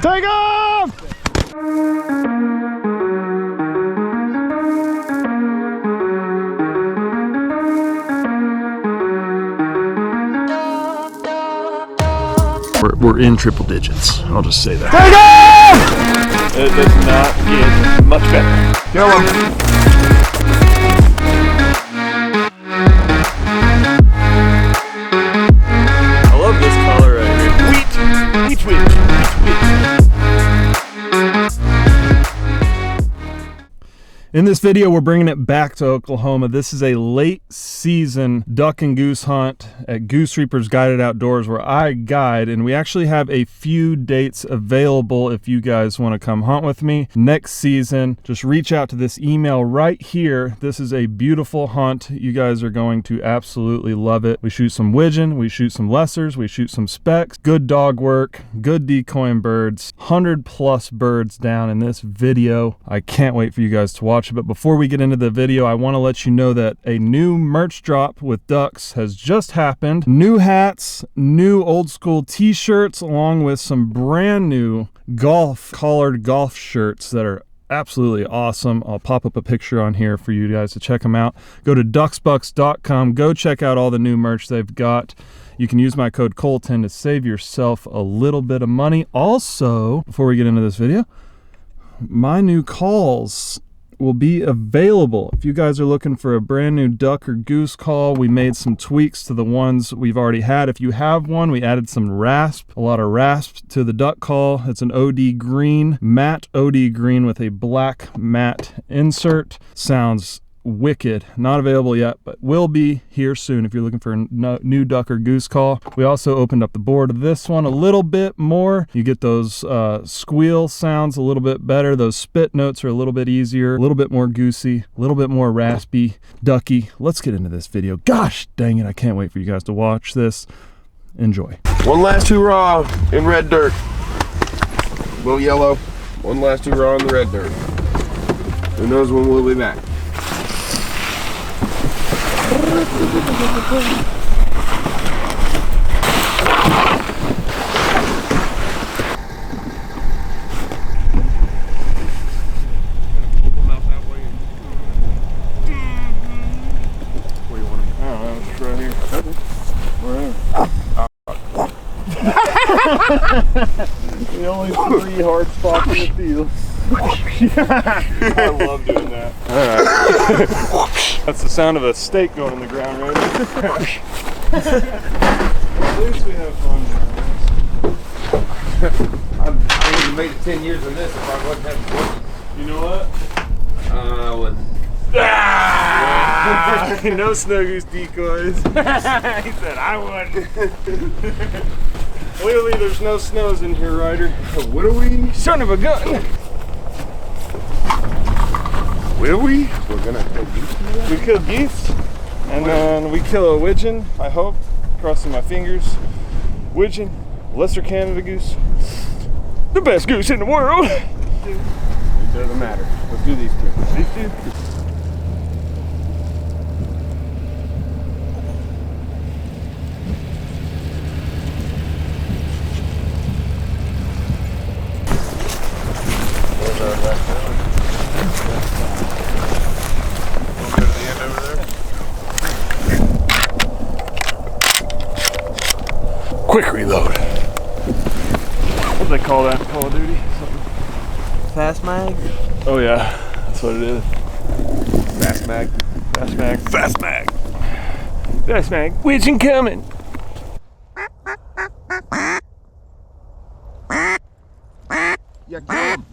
Take off! We're in triple digits. I'll just say that. Take off! It does not get much better. Kill him. I love this color right here. Wheat. In this video, we're bringing it back to Oklahoma. This is a late season duck and goose hunt at Goose Reaper's Guided Outdoors, where I guide, and we actually have a few dates available if you guys want to come hunt with me next season. Just reach out to this email right here. This is a beautiful hunt. You guys are going to absolutely love it. We shoot some widgeon, we shoot some lessers, we shoot some specks, good dog work, good decoying birds, 100+ birds down in this video. I can't wait for you guys to watch. But before we get into the video, I want to let you know that a new merch drop with ducks has just happened. New hats, new old school t-shirts, along with some brand new collared golf shirts that are absolutely awesome. I'll pop up a picture on here for you guys to check them out. Go to ducksbucks.com. Go check out all the new merch they've got. You can use my code Colton to save yourself a little bit of money. Also, before we get into this video, my new calls will be available. If you guys are looking for a brand new duck or goose call, we made some tweaks to the ones we've already had. If you have one, we added some rasp, a lot of rasp to the duck call. It's an OD green, matte OD green with a black matte insert. Sounds wicked. Not available yet, but will be here soon if you're looking for a new duck or goose call. We also opened up the board of this one a little bit more. You get those squeal sounds a little bit better. Those spit notes are a little bit easier, a little bit more goosey, a little bit more raspy, ducky. Let's get into this video. Gosh dang it, I can't wait for you guys to watch this. Enjoy. One last hurrah in red dirt. Little yellow. One last hurrah in the red dirt. Who knows when we'll be back. The only 3 hard spots in the field. I love doing that. That's the sound of a steak going in the ground, right? At least we have fun doing I wouldn't have made it 10 years in this if I wasn't having fun. this. You know what? I wouldn't. Ah! No snow goose decoys. He said I would. Clearly there's no snows in here, Ryder. What are we? Son of a gun! Will we? We're gonna kill geese. We kill geese, and then we kill a widgeon, I hope. Crossing my fingers. Widgeon, lesser Canada goose. The best goose in the world! It doesn't matter. Let's do these two. These two? Quick reload. What do they call that in Call of Duty? Something. Fast mag? Oh yeah, that's what it is. Fast mag. Fast mag. Fast mag. Fast mag. Widgeon coming. Yeah, kill him.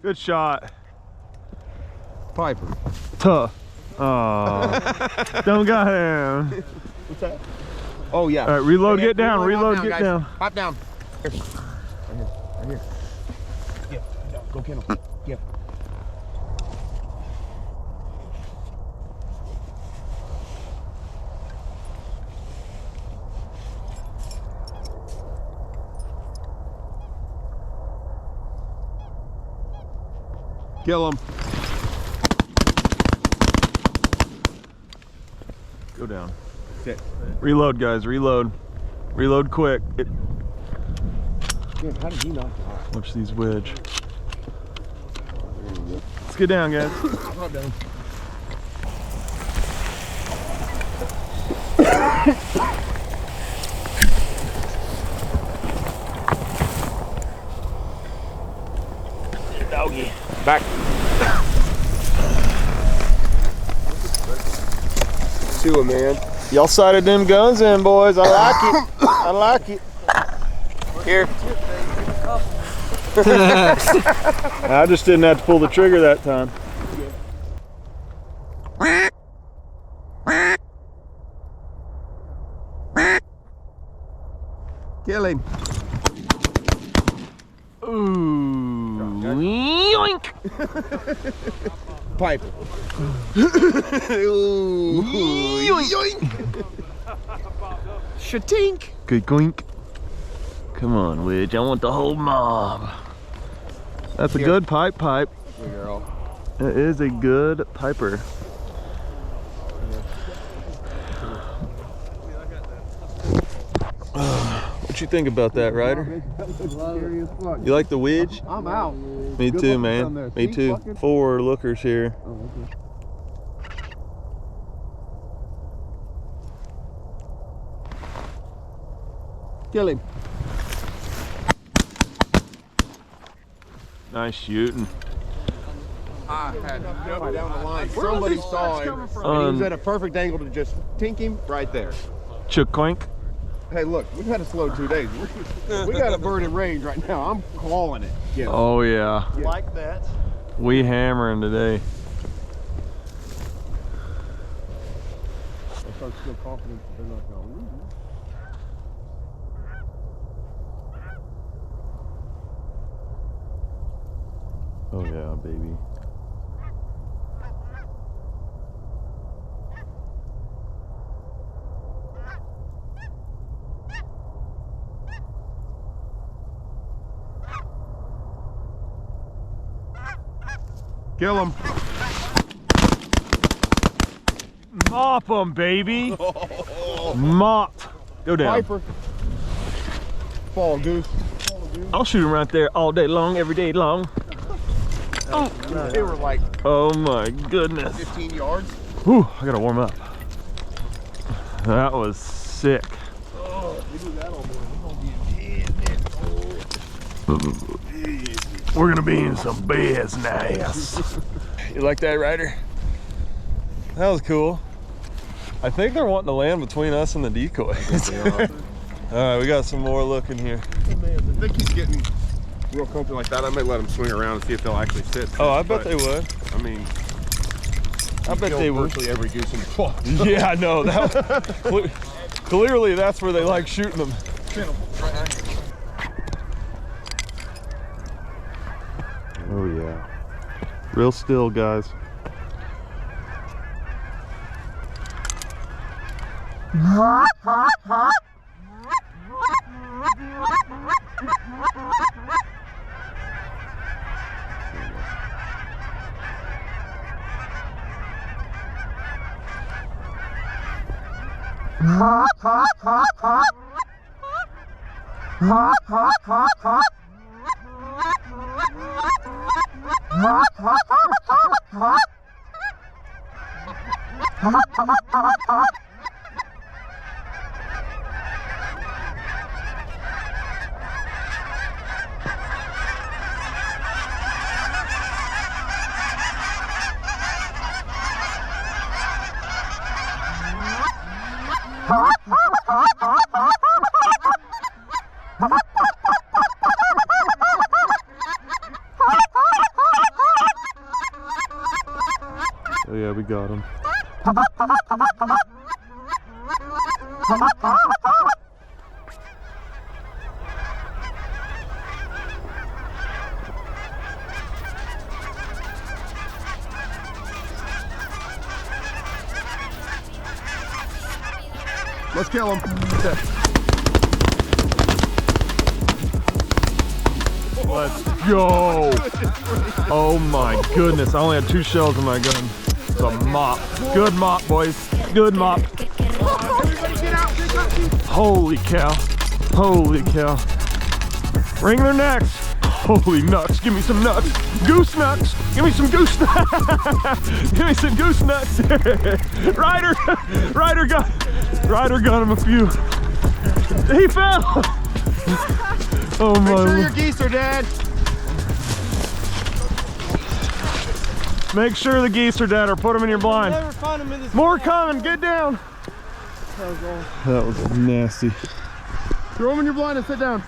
Good shot. Piper. Tough. Oh, don't got him. What's that? Oh yeah. All right, reload, Yeah, get down, reload, down, get guys. down. Hop down. Here. Right here. Yeah, go kill him. Yeah. Kill him. Go down. Sit. Reload, guys, reload. Reload quick. Damn, how did he knock it off? Watch these wedge. Let's get down, guys. Not down. Doggy. Back. To him, man. Y'all sighted them guns in, boys. I like it. I like it. Here. I just didn't have to pull the trigger that time. Kill him. Ooh. Yoink. Piper. Yoink. Shatink. Good goink. Come on, Widge. I want the whole mob. That's a good pipe. Girl. It is a good piper. What you think about that, Ryder? You like the Widge? I'm out. Me Good too, luck man. down there. Me See, too. fucking- 4 lookers here. Oh, okay. Kill him. Nice shooting. I had no down the line. Somebody saw him. And he was at a perfect angle to just tink him right there. Chuck-quink. Hey, look, we've had a slow 2 days. We got a bird in range right now. I'm calling it. Yeah. Oh yeah. Like that. We hammering today. I start still confident that they're not going to lose. Oh yeah, baby. Kill him. Mop them, baby. Mop. Go down. Piper. Fall, Goose. I'll shoot him right there all day long, every day long. They were like Oh my goodness. 15 yards. Whew, I gotta warm up. That was sick. We're gonna be in some business. You like that, Ryder? That was cool. I think they're wanting to land between us and the decoys. All right, we got some more looking here. I think he's getting real comfy like that. I might let him swing around and see if they'll actually sit. Oh, I bet But, they would. I mean, I bet they would. virtually every goose in the swamp. Yeah, I know. Clearly, that's where they like shooting them. Oh yeah, real still, guys. Oh yeah, we got him. Let's kill him. Let's go. Oh my goodness, I only had 2 shells in my gun. It's a mop. Good mop, boys. Good mop. Holy cow. Holy cow. Wring their necks. Holy nuts, give me some nuts. Goose nuts, give me some goose nuts. Give me some goose nuts. Ryder got him a few. He fell. Oh my. Make sure your geese are dead. Make sure the geese are dead or put them in your blind. Never find them in this More coming, get down. That was nasty. Throw them in your blind and sit down.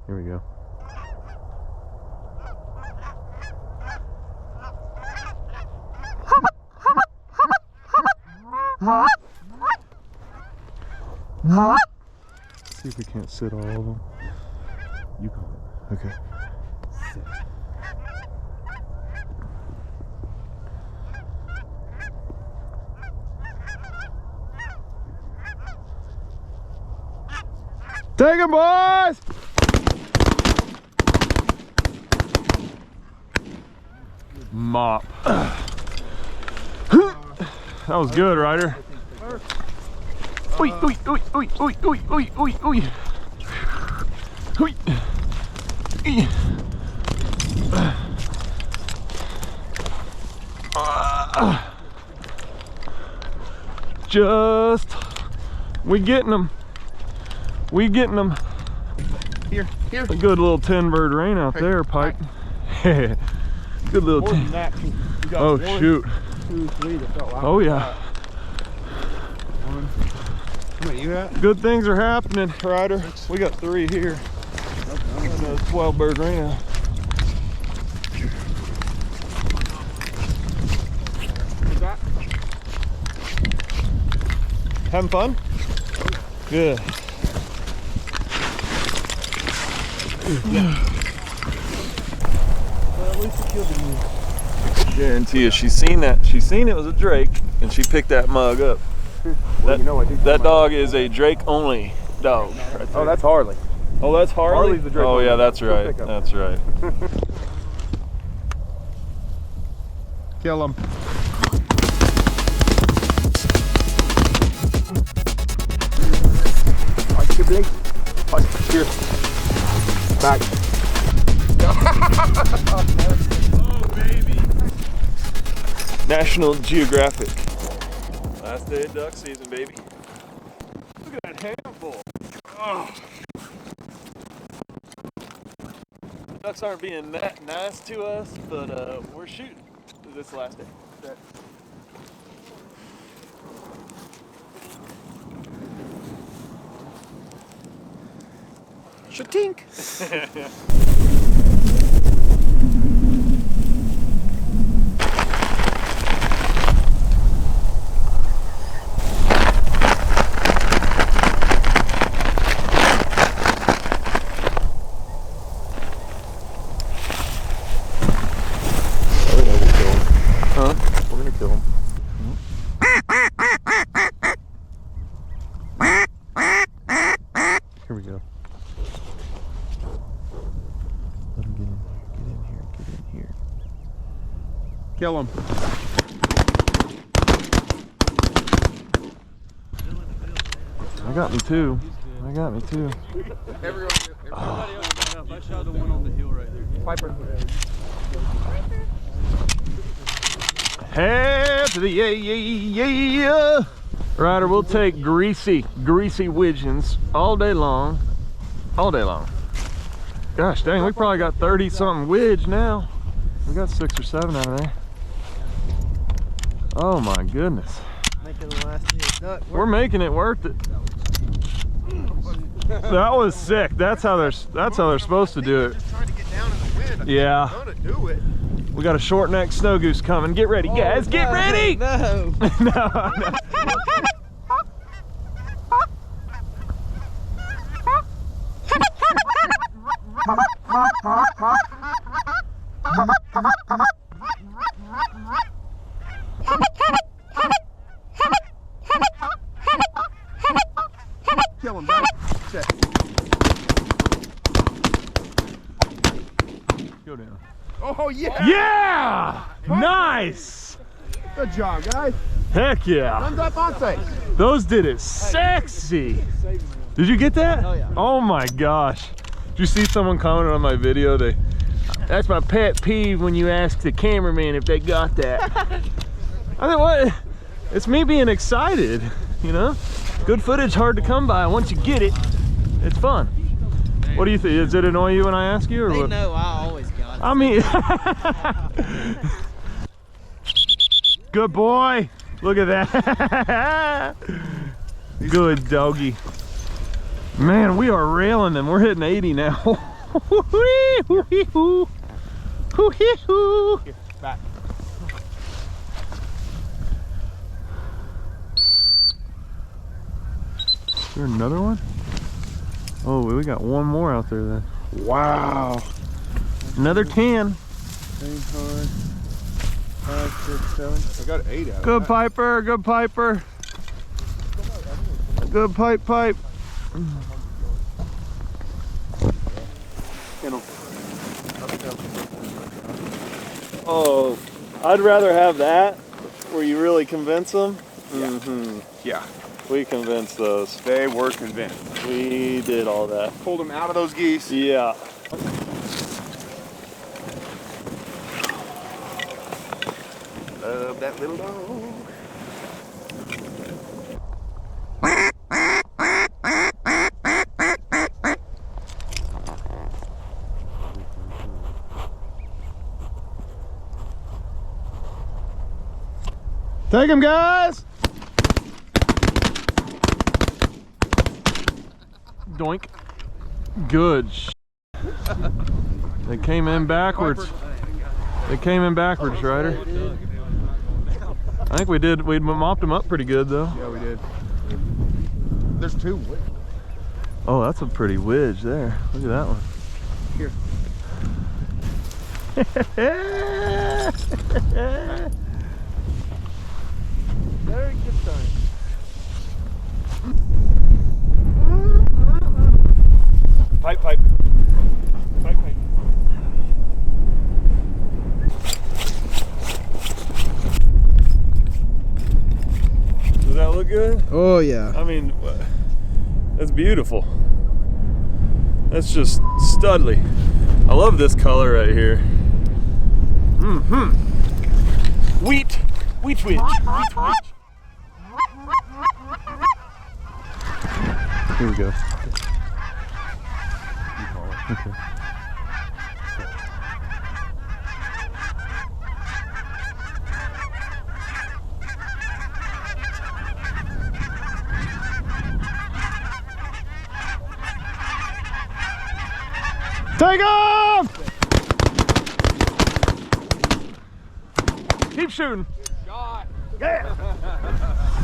Here we go. See if we can't sit all of them. You call it. Okay. Sit. Take 'em, boys! Mop. That was good, Ryder. Oi, oi, oi, oi, oi, oi, oi, oi, oi. Oi. We getting them. We getting them. Here. A good little 10-bird rain out there, Pipe. Good little More than that. You got Oh, one, shoot. 2, 3 that fell out. Oh, yeah. One. How many you got? Good things are happening, Ryder. We got 3 here. Another 12-bird rain out. Having fun? Good. Well, at least it killed the moose. Guarantee you, she's seen that. She's seen it was a drake, and she picked that mug up. Well, you know I do. That dog is a drake only dog. Right Oh, that's Harley. Oh, that's Harley? Harley's the drake Oh, only. yeah, that's She'll right. pick up. That's right. Kill him. Here. Back. Oh, baby. National Geographic. Last day of duck season, baby. Look at that handful. Oh. Ducks aren't being that nice to us, but we're shooting this last day. Shatink. Huh? We're gonna kill him. Here we go. Let him get in here. Get in here. Kill him. I got me too. I got me too. Everybody else got up. I shot the one on the hill right there. Piper. Hey to the yeah. Ryder, we'll take greasy widgeons all day long. All day long. Gosh dang, we probably got 30 something widge now. We got 6 or 7 out of there. Oh my goodness. Make making the last hit. Duck, We're making it worth it. That was sick. That's how they're supposed to do it. Just trying to get down in the wind. Yeah. I'm gonna do it. We got a short neck snow goose coming. Get ready, guys. Get ready. No. No. Kill him, buddy. Set. Go down. Oh yeah! Yeah! Nice! Good job, guys. Heck yeah! Thumbs up on face. Those did it sexy. Did you get that? Oh, yeah. Oh my gosh. Did you see someone commented on my video? That's my pet peeve when you ask the cameraman if they got that. I think what? It's me being excited, you know? Good footage hard to come by. Once you get it, it's fun. What do you think? Does it annoy you when I ask you or They what? know I always got it. I mean, good boy. Look at that. Good doggy. Man, we are railing them. We're hitting 80 now. Back. Is there another one? Oh, we got one more out there then. Wow. Another 10. 5, 6, 7. I got 8 out of Good that. piper, good piper. Good pipe. Oh, I'd rather have that where you really convince them. Yeah. We convinced those. They were convinced. We did all that. Pulled them out of those geese. Yeah. Love that little dog. Take him, guys. Doink. Good. They came in backwards. They came in backwards, Ryder. I think we did. We mopped them up pretty good, though. Yeah, we did. There's 2. Oh, that's a pretty widge there. Look at that one. Here. Very good time. Pipe. Pipe. Does that look good? Oh yeah. I mean, that's beautiful. That's just studly. I love this color right here. Wheat witch. Here we go. Okay. Take off! Keep shooting. Yeah.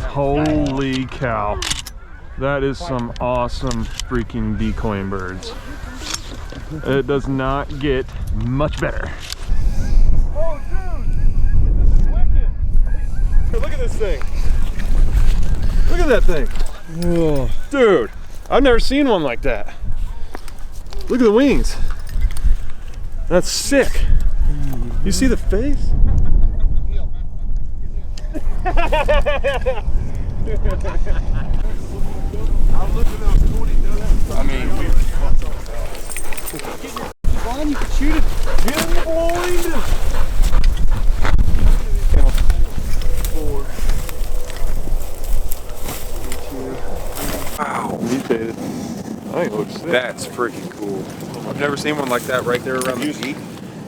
Holy cow. That is some awesome freaking decoying birds. It does not get much better. Oh, dude! This is wicked! Hey, look at this thing. Look at that thing. Whoa. Dude, I've never seen one like that. Look at the wings. That's sick. You see the face? I mean, Fine, you can shoot it. Get in the boys! 4. wow. Mutated. I think it looks sick. That's freaking cool. I've never seen one like that right there around the Jeep.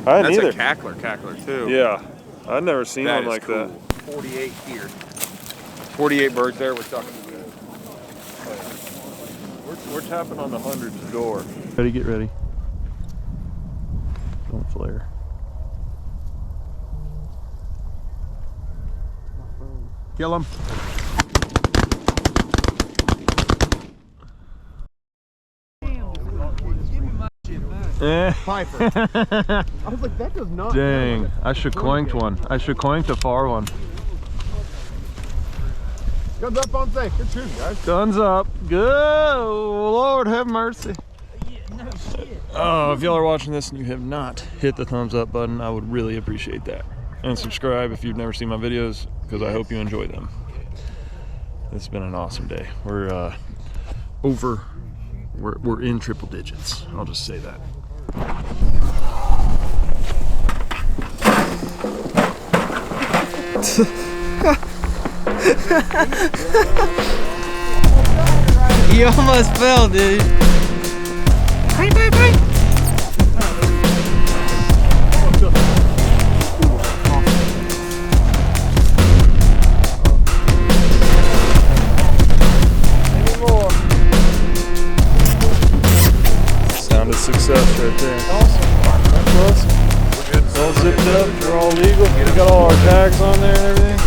I That's didn't a either. cackler too. Yeah, I've never seen That one is like cool. that. 48 here. 48 birds there with ducks. We're tapping on the hundreds door. Ready, get ready. Don't flare. Kill him. Piper. I was like, that does not. Dang, I should coinked one. I should coinked a far one. Guns up on safe. Good shooting, guys. Guns up. Good. Lord have mercy. Oh, if y'all are watching this and you have not hit the thumbs up button, I would really appreciate that. And subscribe if you've never seen my videos, because I hope you enjoy them. It's been an awesome day. We're we're in triple digits. I'll just say that. You almost fell, dude. Sound of success right there. Awesome. That's awesome. It's all zipped up. We're all legal. We got all our tags on there and everything.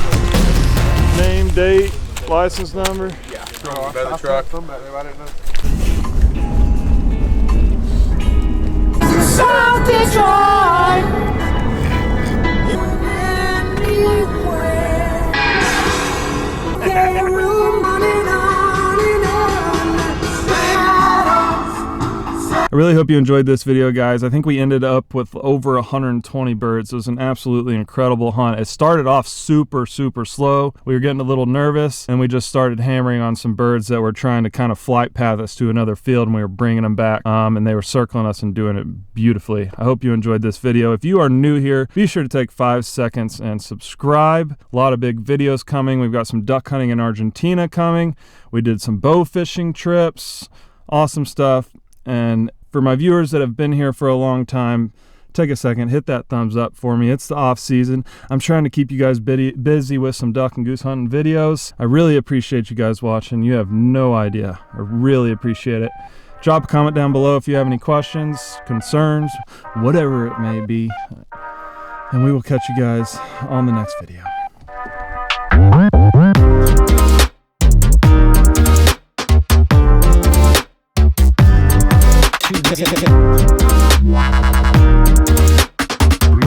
Name, date, license number. Yeah. By the truck. I didn't know. I really hope you enjoyed this video, guys. I think we ended up with over 120 birds. It was an absolutely incredible hunt. It started off super slow. We were getting a little nervous, and we just started hammering on some birds that were trying to kind of flight path us to another field, and we were bringing them back, and they were circling us and doing it beautifully. I hope you enjoyed this video. If you are new here, be sure to take 5 seconds and subscribe. A lot of big videos coming. We've got some duck hunting in Argentina coming. We did some bow fishing trips. Awesome stuff. And for my viewers that have been here for a long time, take a second, hit that thumbs up for me. It's the off season. I'm trying to keep you guys busy with some duck and goose hunting videos. I really appreciate you guys watching. You have no idea. I really appreciate it. Drop a comment down below if you have any questions, concerns, whatever it may be. And we will catch you guys on the next video. Wow.